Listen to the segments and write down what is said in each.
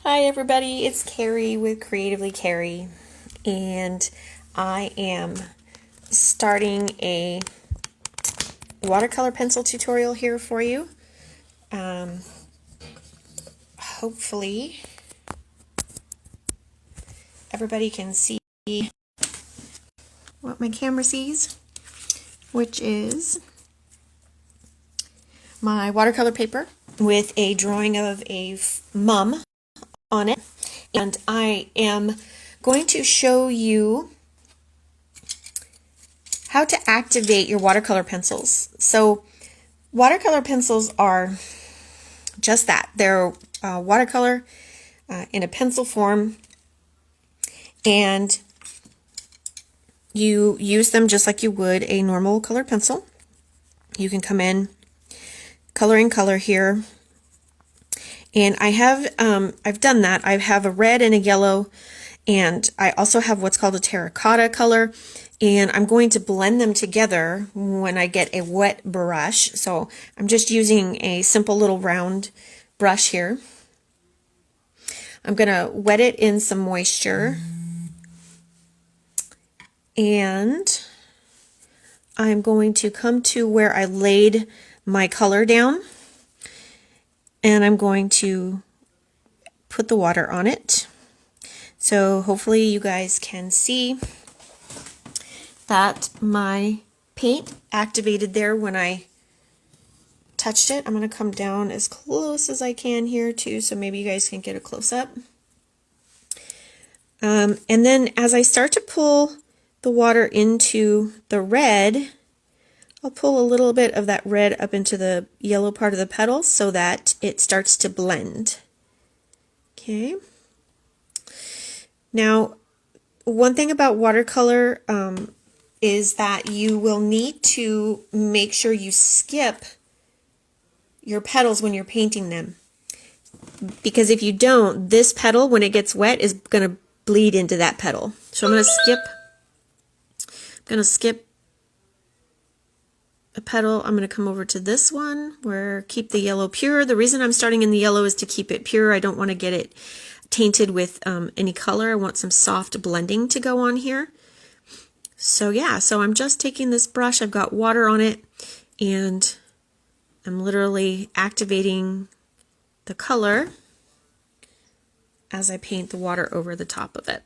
Hi everybody, it's Carrie with Creatively Carrie, and I am starting a watercolor pencil tutorial here for you. Hopefully everybody can see what my camera sees, which is my watercolor paper with a drawing of a mum on it, and I am going to show you how to activate your watercolor pencils. So watercolor pencils are just that. They're watercolor in a pencil form, and you use them just like you would a normal colored pencil. You can come in color here, and I've done that. I have a red and a yellow, and I also have what's called a terracotta color, and I'm going to blend them together when I get a wet brush. So I'm just using a simple little round brush here. I'm going to wet it in some moisture, and I'm going to come to where I laid my color down, and I'm going to put the water on it. So hopefully you guys can see that my paint activated there when I touched it. I'm going to come down as close as I can here too, so maybe you guys can get a close-up. And then as I start to pull the water into the red, I'll pull a little bit of that red up into the yellow part of the petal so that it starts to blend. Okay. Now, one thing about watercolor is that you will need to make sure you skip your petals when you're painting them. Because if you don't, this petal, when it gets wet, is going to bleed into that petal. So I'm going to skip a petal. I'm going to come over to this one where keep the yellow pure. The reason I'm starting in the yellow is to keep it pure. I don't want to get it tainted with any color. I want some soft blending to go on here. So yeah, so I'm just taking this brush, I've got water on it, and I'm literally activating the color as I paint the water over the top of it.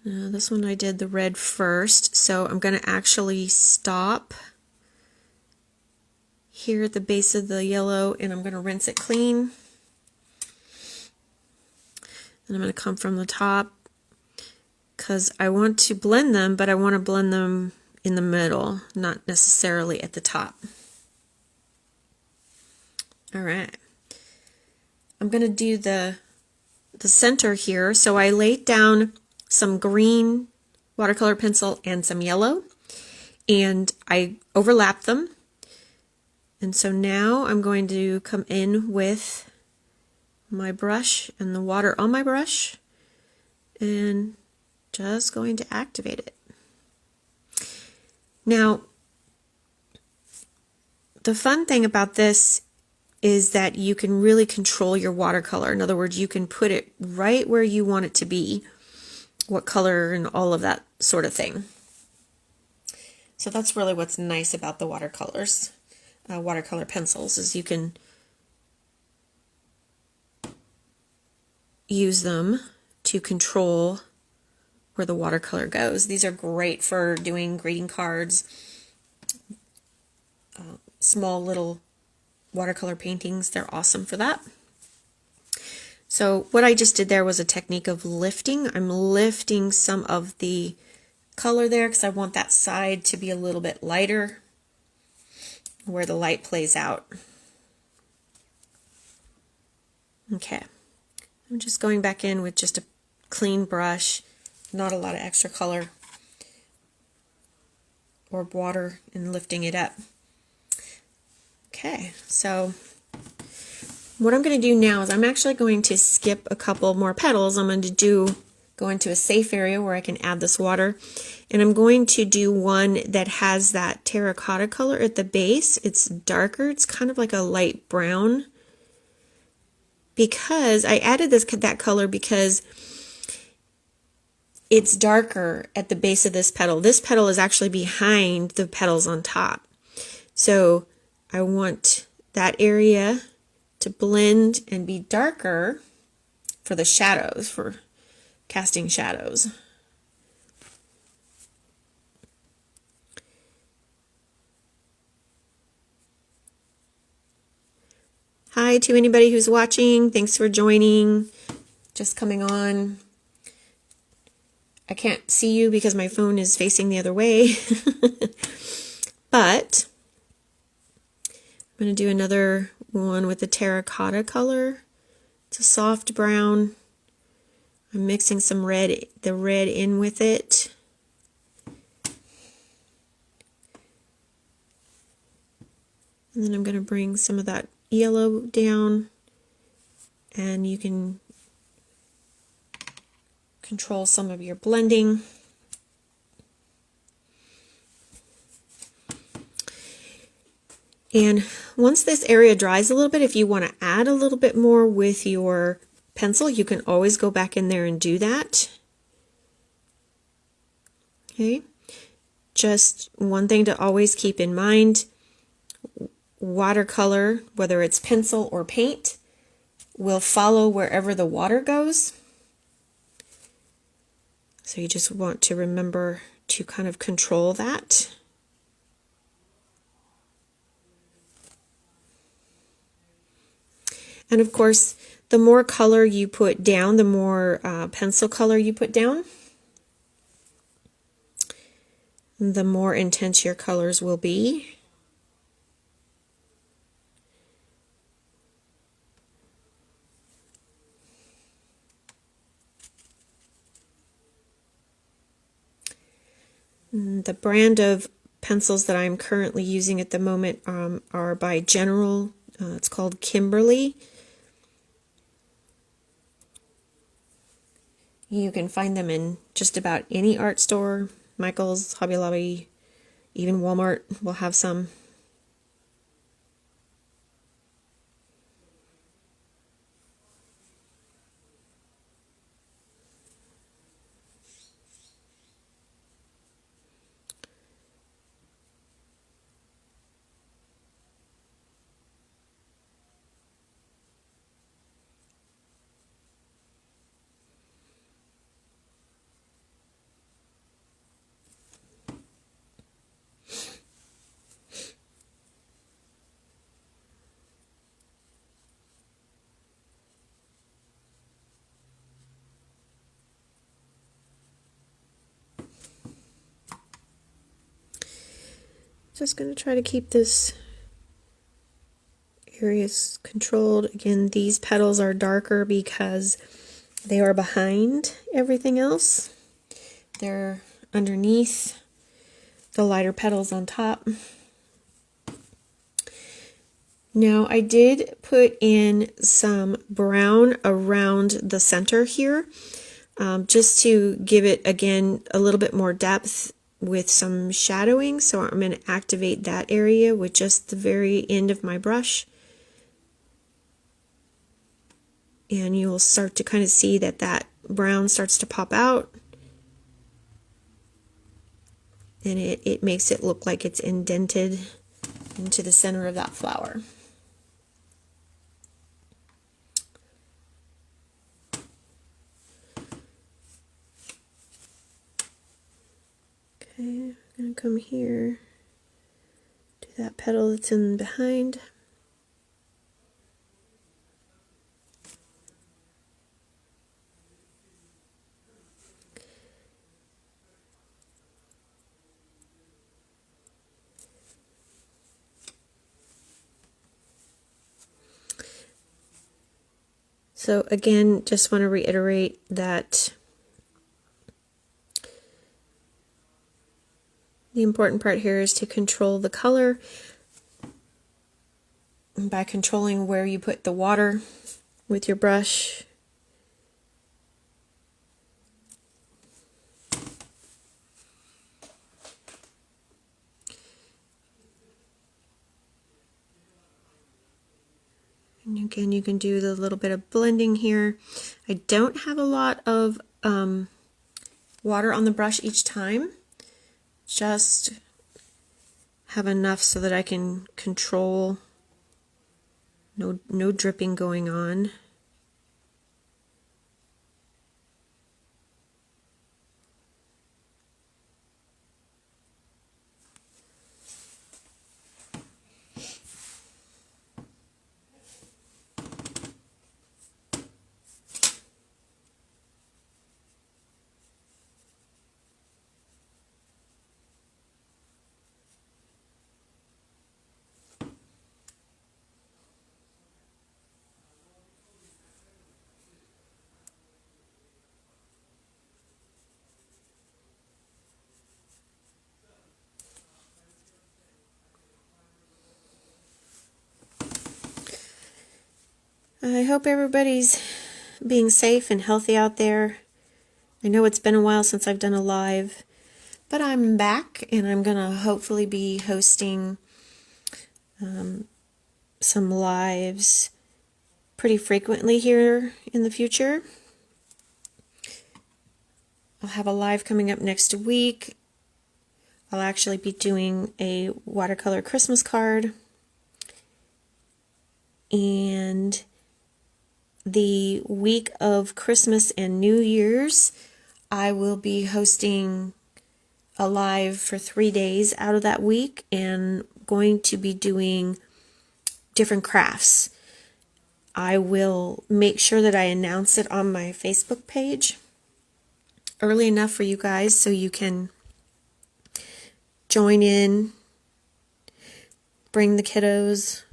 This one I did the red first, so I'm going to actually stop here at the base of the yellow, and I'm going to rinse it clean. And I'm going to come from the top because I want to blend them, but I want to blend them in the middle, not necessarily at the top. All right. I'm going to do the center here. So I laid down some green watercolor pencil and some yellow, and I overlapped them. And so now I'm going to come in with my brush and the water on my brush and just going to activate it. Now, the fun thing about this is that you can really control your watercolor. In other words, you can put it right where you want it to be, what color and all of that sort of thing. So that's really what's nice about the watercolors, watercolor pencils, is you can use them to control where the watercolor goes. These are great for doing greeting cards, small little watercolor paintings. They're awesome for that. So what I just did there was a technique of lifting. I'm lifting some of the color there because I want that side to be a little bit lighter where the light plays out. Okay. I'm just going back in with just a clean brush, not a lot of extra color or water, and lifting it up. Okay, so what I'm going to do now is I'm actually going to skip a couple more petals. I'm going to do go into a safe area where I can add this water. And I'm going to do one that has that terracotta color at the base. It's darker. It's kind of like a light brown. Because I added that color because it's darker at the base of this petal. This petal is actually behind the petals on top. So I want that area to blend and be darker for the shadows, for casting shadows. Hi to anybody who's watching. Thanks for joining. Just coming on. I can't see you because my phone is facing the other way. But I'm going to do another one with the terracotta color. It's a soft brown. I'm mixing some red, the red in with it. And then I'm going to bring some of that yellow down, and you can control some of your blending. And once this area dries a little bit, if you want to add a little bit more with your pencil, you can always go back in there and do that. Okay, just one thing to always keep in mind, watercolor, whether it's pencil or paint, will follow wherever the water goes. So you just want to remember to kind of control that. And of course, the more color you put down, the more pencil color you put down, the more intense your colors will be. The brand of pencils that I'm currently using at the moment are by General. It's called Kimberly. You can find them in just about any art store. Michael's, Hobby Lobby, even Walmart will have some. Just going to try to keep this area controlled. Again, these petals are darker because they are behind everything else. They're underneath the lighter petals on top. Now I did put in some brown around the center here, just to give it, again, a little bit more depth with some shadowing. So I'm going to activate that area with just the very end of my brush. And you'll start to kind of see that that brown starts to pop out. And it makes it look like it's indented into the center of that flower. Okay, I'm going to come here to that petal that's in behind. So again, just want to reiterate that the important part here is to control the color by controlling where you put the water with your brush. And again, you can do the little bit of blending here. I don't have a lot of water on the brush each time. Just have enough so that I can control no dripping going on. I hope everybody's being safe and healthy out there. I know it's been a while since I've done a live, but I'm back and I'm going to hopefully be hosting some lives pretty frequently here in the future. I'll have a live coming up next week. I'll actually be doing a watercolor Christmas card, and the week of Christmas and New Year's I will be hosting a live for 3 days out of that week and going to be doing different crafts. I will make sure that I announce it on my Facebook page early enough for you guys so you can join in, bring the kiddos,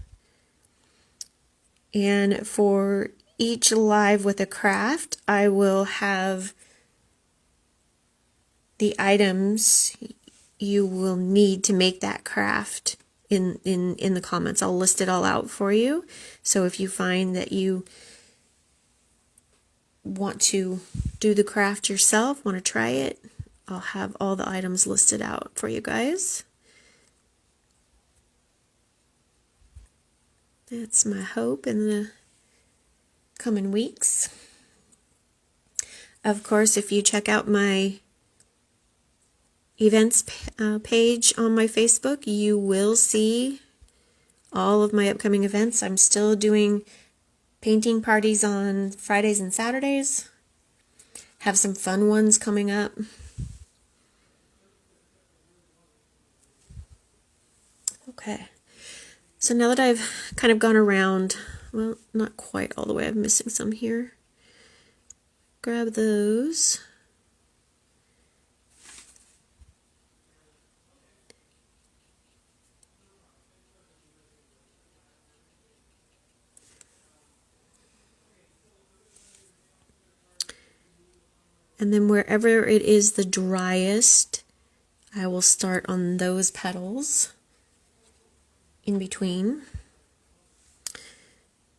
and for each live with a craft, I will have the items you will need to make that craft in the comments. I'll list it all out for you. So if you find that you want to do the craft yourself, want to try it, I'll have all the items listed out for you guys. That's my hope in the coming weeks. Of course, if you check out my events page on my Facebook, you will see all of my upcoming events. I'm still doing painting parties on Fridays and Saturdays. Have some fun ones coming up. Okay, so now that I've kind of gone around, well, not quite all the way, I'm missing some here. Grab those. And then wherever it is the driest, I will start on those petals in between.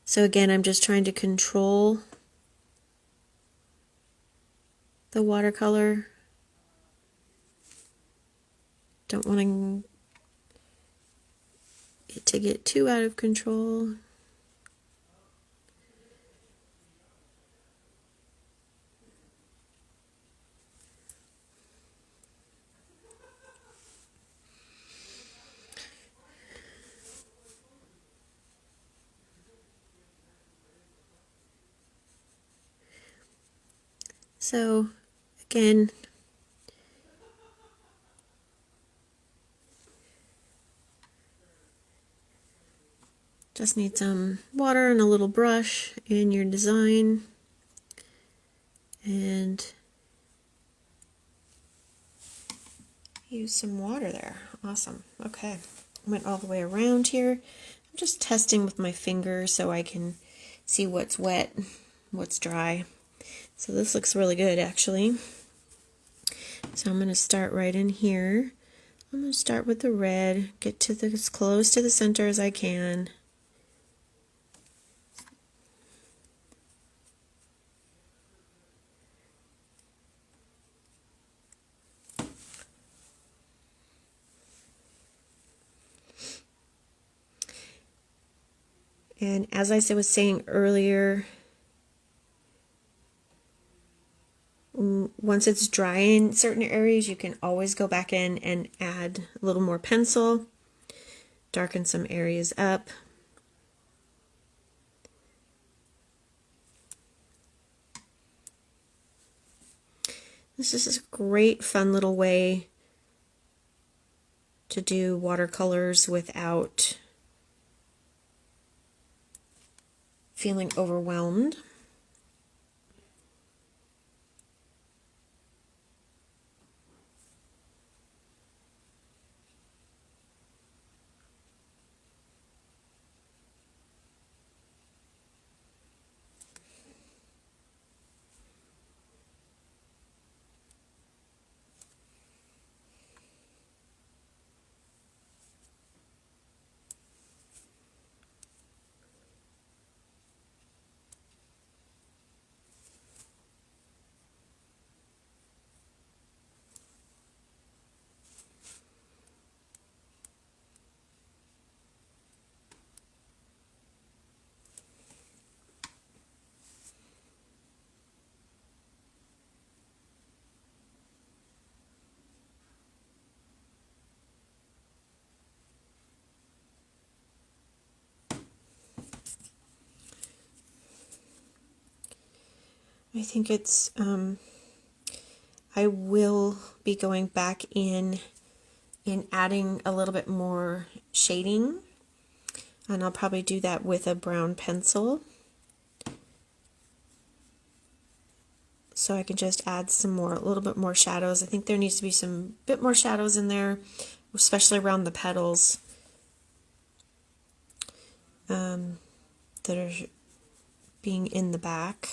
So again, I'm just trying to control the watercolor. Don't want it to get too out of control. So again, just need some water and a little brush in your design, and use some water there. Awesome. Okay, went all the way around here. I'm just testing with my finger so I can see what's wet, what's dry. So this looks really good, actually. So I'm going to start right in here. I'm going to start with the red, get to as close to the center as I can. And as I was saying earlier, once it's dry in certain areas, you can always go back in and add a little more pencil, darken some areas up. This is a great, fun little way to do watercolors without feeling overwhelmed. I think it's, I will be going back in and adding a little bit more shading, and I'll probably do that with a brown pencil. So I can just add some more, a little bit more shadows. I think there needs to be some bit more shadows in there, especially around the petals that are being in the back.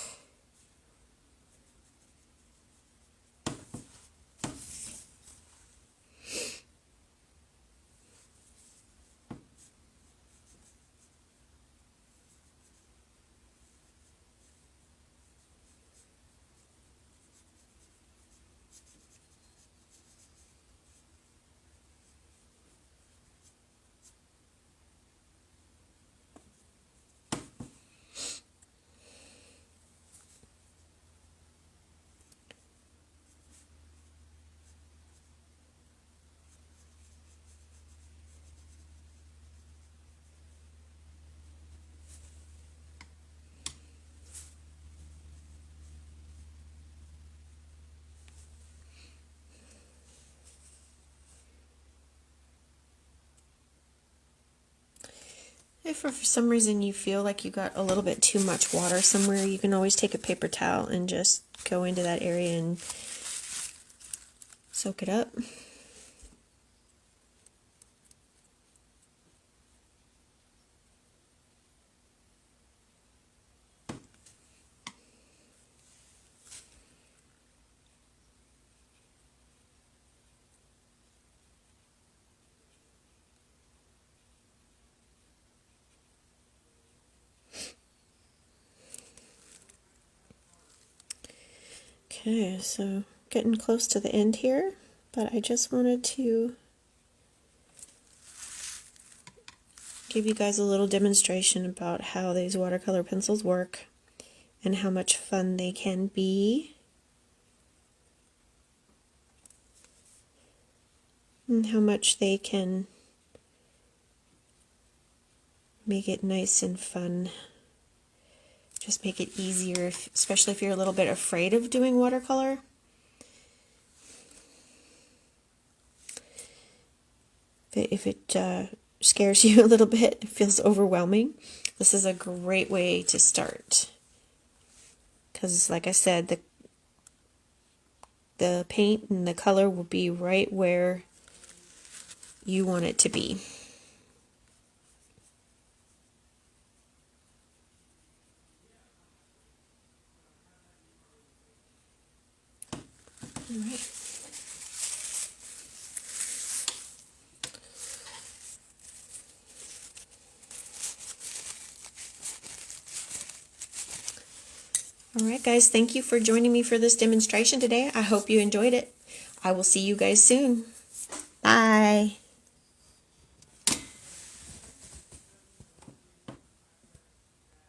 If for some reason you feel like you got a little bit too much water somewhere, you can always take a paper towel and just go into that area and soak it up. Okay, so getting close to the end here, but I just wanted to give you guys a little demonstration about how these watercolor pencils work and how much fun they can be and how much they can make it nice and fun. Just make it easier, especially if you're a little bit afraid of doing watercolor. If it scares you a little bit, it feels overwhelming, this is a great way to start. Because like I said, the paint and the color will be right where you want it to be. All right. All right, guys, thank you for joining me for this demonstration today. I hope you enjoyed it. I will see you guys soon. Bye.